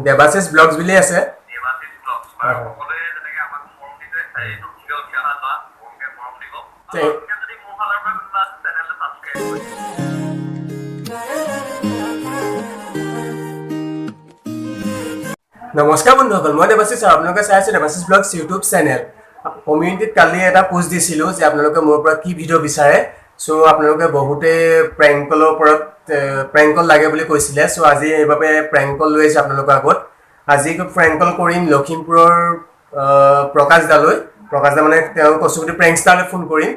Debasish vlogs বুলি আছে Debasish vlogs সকলোৱে যেনেকৈ আমাক মৰম দিছে সেইটো ভিডিঅ' উঠি অহা বা মোকে মৰম দিব আৰু যদি মোৰ ফালৰ পৰা কোনোবা চেনেলটো ছাবস্ক্ৰাইব কৰি নমস্কাৰ বন্ধুসকল মই দেবাশিস আৰু আপোনালোকে চাই আছে দেবাশিস ব্লগছ ইউটিউব চেনেল কমিউনিটিত কালি এটা পোষ্ট দিছিলোঁ যে আপোনালোকে মোৰ পৰা কি ভিডিঅ' বিচাৰে সো আপোনালোকে বহুতে প্ৰেংক কলৰ ওপৰত প্ৰেংক কল লাগে বুলি কৈছিলে সো আজি এইভাবে প্ৰেংক কল লৈ আহিছে আপোনালোকৰ আগত আজি প্ৰেংক কল কৰিম লখিমপুৰৰ প্ৰকাশ দালৈ প্ৰকাশ দা মানে তেওঁ কচুগুটি প্ৰেংক ষ্টাৰলৈ ফোন কৰিম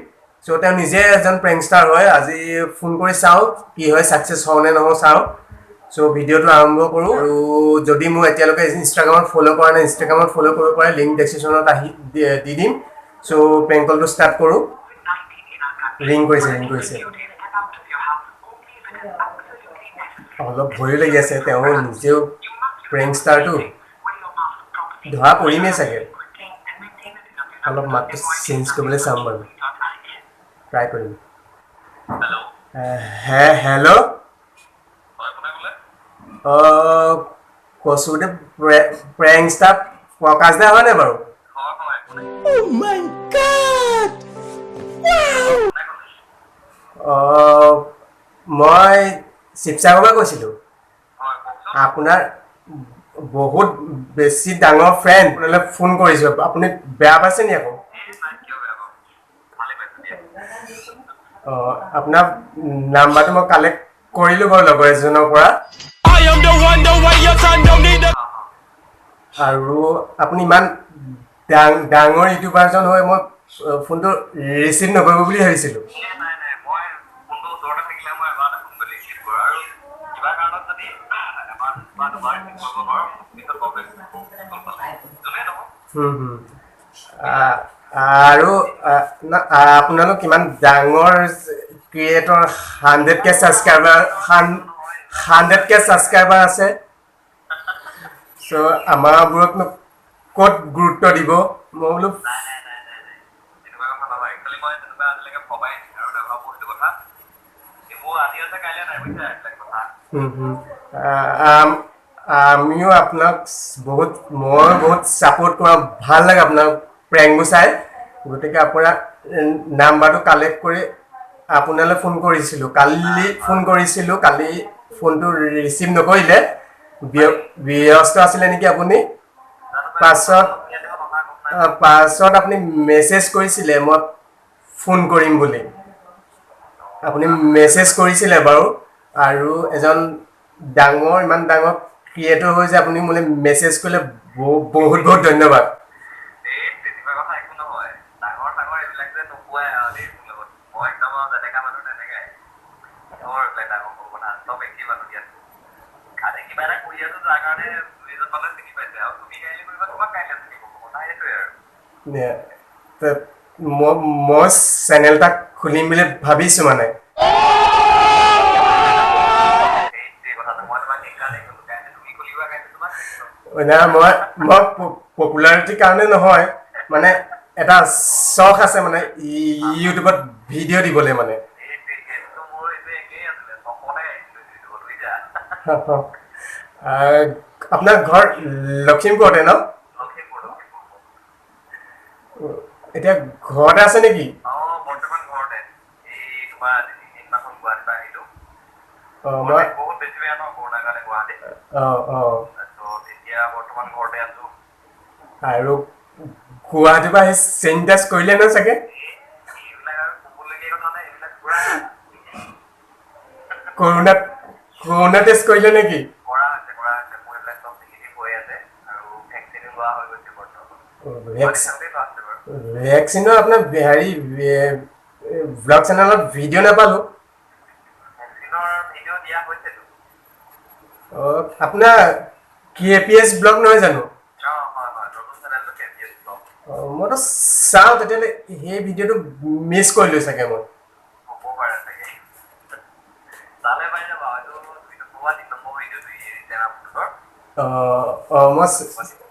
সো তেওঁ নিজে এজন প্ৰেংক ষ্টাৰ হয় আজি ফোন কৰি চাওঁ কি হয় সাকসেস হওনে নহও চাওঁ সো ভিডিঅ'টো আৰম্ভ কৰোঁ আৰু যদি মই এতিয়ালৈকে ইনষ্টাগ্ৰামত ফলো কৰা নাই ইনষ্টাগ্ৰামত ফলো কৰিব পাৰে লিংক ডেসক্ৰিপচনত আহি দি দিম সো প্ৰেংক কলটো ষ্টাৰ্ট কৰোঁ ৰিং কৰিছে অলপ ভয় লাগি আছে তেওঁ নিজেও প্ৰেংক ষ্টাৰটো ধৰা পৰিমেই চাগে অলপ মাতটো চেঞ্জ কৰিবলৈ চাম বাৰু ট্ৰাই কৰিম হেল্ল' কচুগুটি প্ৰেংক ষ্টাৰ প্ৰকাশ দা হয়নে বাৰু Oh my God! Wow! মই শিৱসাগৰৰ পৰা কৈছিলোঁ আপোনাৰ বহুত বেছি ডাঙৰ ফ্ৰেণ্ড আপোনালৈ ফোন কৰিছোঁ আপুনি বেয়া পাইছে নি আকৌ আপোনাৰ নাম্বাৰটো মই কালেক্ট কৰিলোঁ বাৰু লগৰ এজনৰ পৰা আৰু আপুনি ইমান ডাঙৰ ইউটিউবাৰজন হৈ মই ফোনটো ৰিচিভ নকৰিব বুলি ভাবিছিলোঁ আৰু আপোনালোক কিমান ডাঙৰ ক্ৰিয়েটৰ 100K ছাবস্ক্ৰাইবাৰ আছে সো আমাৰবোৰকনো ক'ত গুৰুত্ব দিব মই বোলো আমিও আপোনাক মই বহুত ছাপোৰ্ট কৰা ভাল লাগে আপোনাৰ প্ৰেংকবোৰ চাই গতিকে আপোনাৰ নাম্বাৰটো কালেক্ট কৰি আপোনালৈ ফোন কৰিছিলোঁ কালি ফোনটো ৰিচিভ নকৰিলে ব্যস্ত আছিলে নেকি আপুনি পাছত আপুনি মেছেজ কৰিছিলে মই ফোন কৰিম বুলি আপুনি মেছেজ কৰিছিলে বাৰু আৰু এজন ইমান ডাঙৰ ক্ৰিয়েটৰ হৈ যে আপুনি মোলৈ মেছেজ কৰিলে বহুত ধন্যবাদ মই চেনেল এটা খুলিম বুলি ভাবিছোঁ মানে মই পপুলাৰিটিৰ কাৰণে নহয় মানে এটা চখ আছে মানে ইউটিউবত ভিডিঅ' দিবলৈ মানে আপোনাৰ ঘৰ লখিমপুৰতে ন এতিয়া ঘৰতে আছে নেকি আৰু গুৱাহাটীৰ পৰা চেনিটাইজ কৰিলে ন চাগে কৰোণা টেষ্ট কৰিলে নেকি ভেকচিনৰ আপোনাৰ হেৰি ব্লগ চেনেলত ভিডিঅ' নাপালোঁ আপোনাৰ KPS ব্লগ নহয় জানো মইতো চাওঁ তেতিয়াহ'লে সেই ভিডিঅ'টো মিছ কৰিলোঁ চাগে মই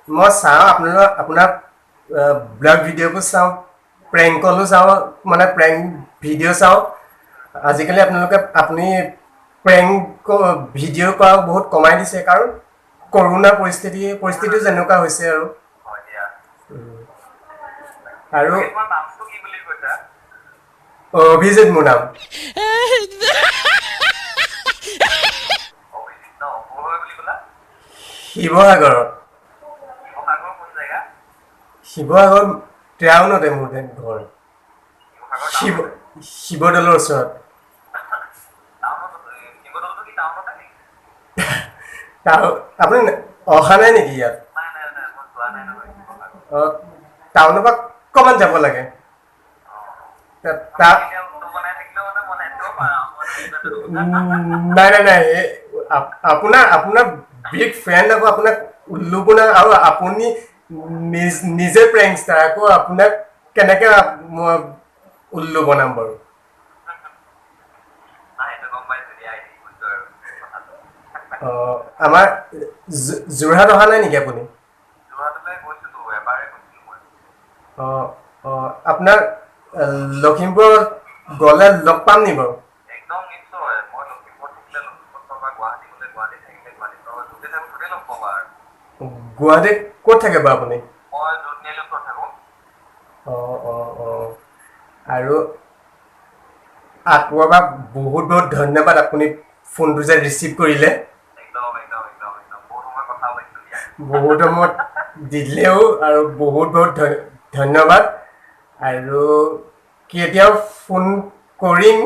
মই চাওঁ আপোনাৰ ব্লগ ভিডিঅ'বোৰ চাওঁ প্ৰেংক কলো চাওঁ মানে প্ৰেংক ভিডিঅ' চাওঁ আজিকালি আপুনি প্ৰেংক ভিডিঅ' কৰা বহুত কমাই দিছে কাৰণ কৰোনা পৰিস্থিতি যেনেকুৱা হৈছে আৰু হয় দিয়া আৰু তোমাৰ নামটো কি বুলি কৈছা অভিজিত মোৰ নাম অভিজিত ন ক'ৰ বুলি ক'লা শিৱসাগৰত শিৱসাগৰ কোন জেগা শিৱসাগৰ টাউনতে মোৰ ঘৰ শিৱসাগৰ শিৱদৌলৰ ওচৰত টাউনত শিৱদৌলটো কি টাউনতে নেকি আপুনি অহা নাই নেকি ইয়াত নাই মই যোৱা নাই নহয় শিৱসাগৰ টাউনৰ পৰা অকণমান যাব লাগে তাত এতিয়া উত্তৰ বনাই থাকিলেও মানে মই নেটৱৰ্ক পাওঁ নাই আপোনাৰ বিগ ফ্ৰেণ্ড আকৌ আপোনাক উল্লু বনাই আৰু আপুনি নিজে প্ৰেংকষ্টাৰ আকৌ আপোনাক কেনেকে মই উল্লু বনাম বাৰু আমাৰ যোৰহাট অহা নাই নেকি আপুনি আপোনাৰ লখিমপুৰত গ'লে লগ পাম নি বাৰু একদম নিশ্চয় মই লখিমপুৰ থাকিলে লখিমপুৰ থকা গুৱাহাটী গ'লে গুৱাহাটী থাকিলে গুৱাহাটী য'তে থাকোঁ ত'তে লগ পাবা আৰু গুৱাহাটীত ক'ত থাকে বাৰু আপুনি মই য'ত নিলে ওচৰত থাকোঁ আৰু আকৌ এবাৰ বহুত ধন্যবাদ আপুনি ফোনটো যে ৰিচিভ কৰিলে একদম বহুত সময় কথা পাতিছোঁ দিয়া বহুত সময়ত দিলেও আৰু বহুত ধন্যবাদ আৰু কেতিয়াও ফোন কৰিম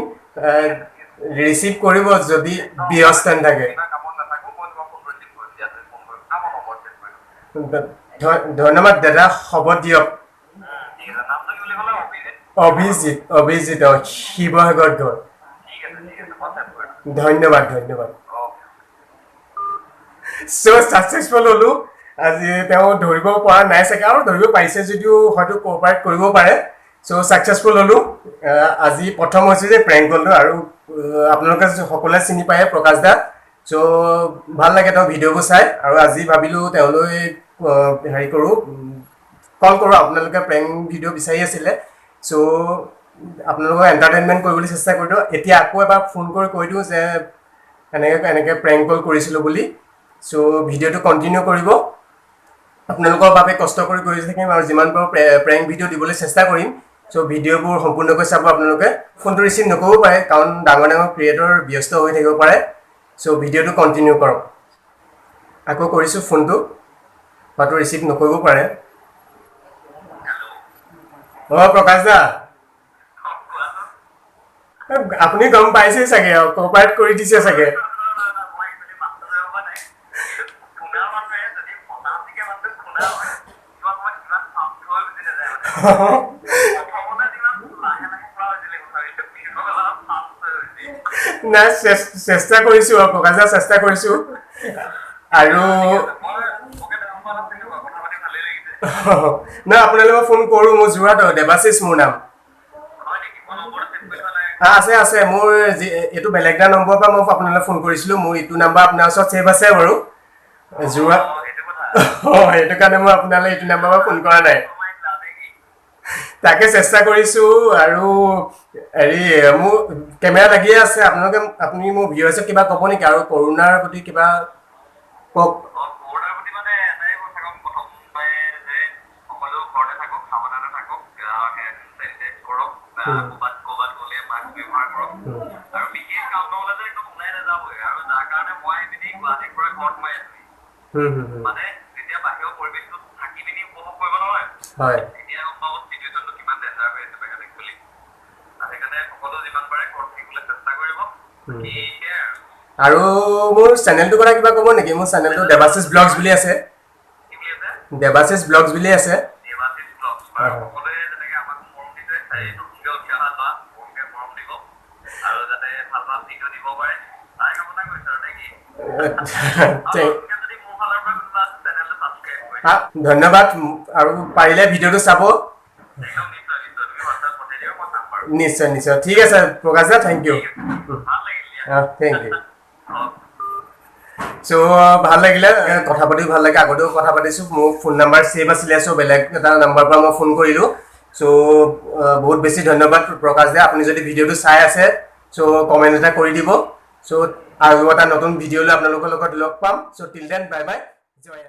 ৰিচিভ কৰিব যদি ব্যস্ত নাথাকে কিবা কামত নাথাকোঁ মই তোমাক ফোন ৰিচিভ কৰিম দিয়া তুমি ফোন কৰিবা মই নম্বৰ চেভ কৰিম ধন্যবাদ দাদা হ'ব দিয়ক ঠিক আছে নামটো কি বুলি ক'লে অভিজিত শিৱসাগৰত ঘৰ ঠিক আছে মই চেভ কৰিম ধন্যবাদ চ' ছাকচেছফুল হ'লো আজি তেওঁ ধৰিব পৰা নাই চাগে আৰু ধৰিব পাৰিছে যদিও হয়তো কোঅপাৰেট কৰিব পাৰে চ' ছাকচেছফুল হ'লো আজি প্ৰথম হৈছে যে প্ৰেংক কলটো আৰু আপোনালোকে সকলোৱে চিনি পায় প্ৰকাশ দা চ' ভাল লাগে তেওঁ ভিডিঅ'বোৰ চাই আৰু আজি ভাবিলোঁ তেওঁলৈ হেৰি কৰোঁ কল কৰোঁ আপোনালোকে প্ৰেংক ভিডিঅ' বিচাৰি আছিলে চ' আপোনালোকক এণ্টাৰটেইনমেণ্ট কৰিবলৈ চেষ্টা কৰি দিওঁ এতিয়া আকৌ এবাৰ ফোন কৰি কৈ দিওঁ যে এনেকৈ প্ৰেংক কল কৰিছিলোঁ বুলি চ' ভিডিঅ'টো কণ্টিনিউ কৰিব আপোনালোকৰ বাবে কষ্ট কৰি থাকিম আৰু যিমান পাৰোঁ প্ৰেংক ভিডিঅ' দিবলৈ চেষ্টা কৰিম চ' ভিডিঅ'বোৰ সম্পূৰ্ণকৈ চাব আপোনালোকে ফোনটো ৰিচিভ নকৰিব পাৰে কাৰণ ডাঙৰ ক্ৰিয়েটৰ ব্যস্ত হৈ থাকিব পাৰে চ' ভিডিঅ'টো কণ্টিনিউ কৰক আকৌ কৰিছোঁ ফোনটো হয়তো ৰিচিভ নকৰিব পাৰে প্ৰকাশ দা আপুনি গম পাইছেই চাগে আৰু কোঅপাৰেট কৰি দিছে চাগে নাই চেষ্টা কৰিছোঁ আৰু প্ৰকাশ দা চেষ্টা কৰিছোঁ আৰু নাই আপোনালোকক ফোন কৰোঁ মোৰ যোৰহাট দেৱাশিষ মোৰ নাম আছে মোৰ এইটো বেলেগ এটা নম্বৰৰ পৰা মই আপোনালৈ ফোন কৰিছিলোঁ মোৰ ইটো নাম্বাৰ আপোনাৰ ওচৰত ছেভ আছে বাৰু যোৰহাট সেইটো কাৰণে মই আপোনালৈ এইটো নাম্বাৰৰ পৰা ফোন কৰা নাই তাকে চেষ্টা কৰিছোঁ আৰু হেৰি মোৰ কেমেৰা লাগিয়ে আছে আপুনি মোৰ ভিউৱাৰ্ছক কিবা ক'ব নেকি আৰু কৰোণাৰ প্ৰতি কিবা কওক মানে যেতিয়া বাহিৰৰ পৰিৱেশটো থাকি পিনি উপভোগ কৰিব নহয় হয় এতিয়া গম পাব চিটুৱেশ্যনটো কিমান ডেঞ্জাৰ হৈ আছে বেলেগ বুলি সেইকাৰণে সকলো যিমান পাৰে ঘৰত থাকিবলৈ চেষ্টা কৰিব আৰু মোৰ চেনেলটোৰ কথা কিবা ক'ব নেকি মোৰ চেনেলটো দেৱাশিষ ব্লগছ বুলি আছে দেৱাশিষ ব্লগছ বুলি আছে সকলোৱে যেনেকৈ আমাক মৰম দিছে সেইটো উঠি অহা লোৱা মৰমকৈ মৰম দিব আৰু যাতে ভাল ভাল ভিডিঅ' দিব পাৰে তাই কামনা কৰিছে আৰু নেকি ধন্যবাদ আৰু পাৰিলে ভিডিঅ'টো চাব নিশ্চয় ঠিক আছে Prakash da thank you thank you চ' ভাল লাগিলে কথা পাতি ভাল লাগে আগতেও কথা পাতিছোঁ মোৰ ফোন নাম্বাৰ ছেভ আছিলে চ' বেলেগ এটা নাম্বাৰৰ পৰা মই ফোন কৰিলোঁ চ' বহুত বেছি ধন্যবাদ প্ৰকাশ দা আপুনি যদি ভিডিঅ'টো চাই আছে চ' কমেণ্ট এটা কৰি দিব চ' আৰু এটা নতুন ভিডিঅ' লৈ আপোনালোকৰ লগত লগ পাম চ' টিল দেন বাই বাই জয়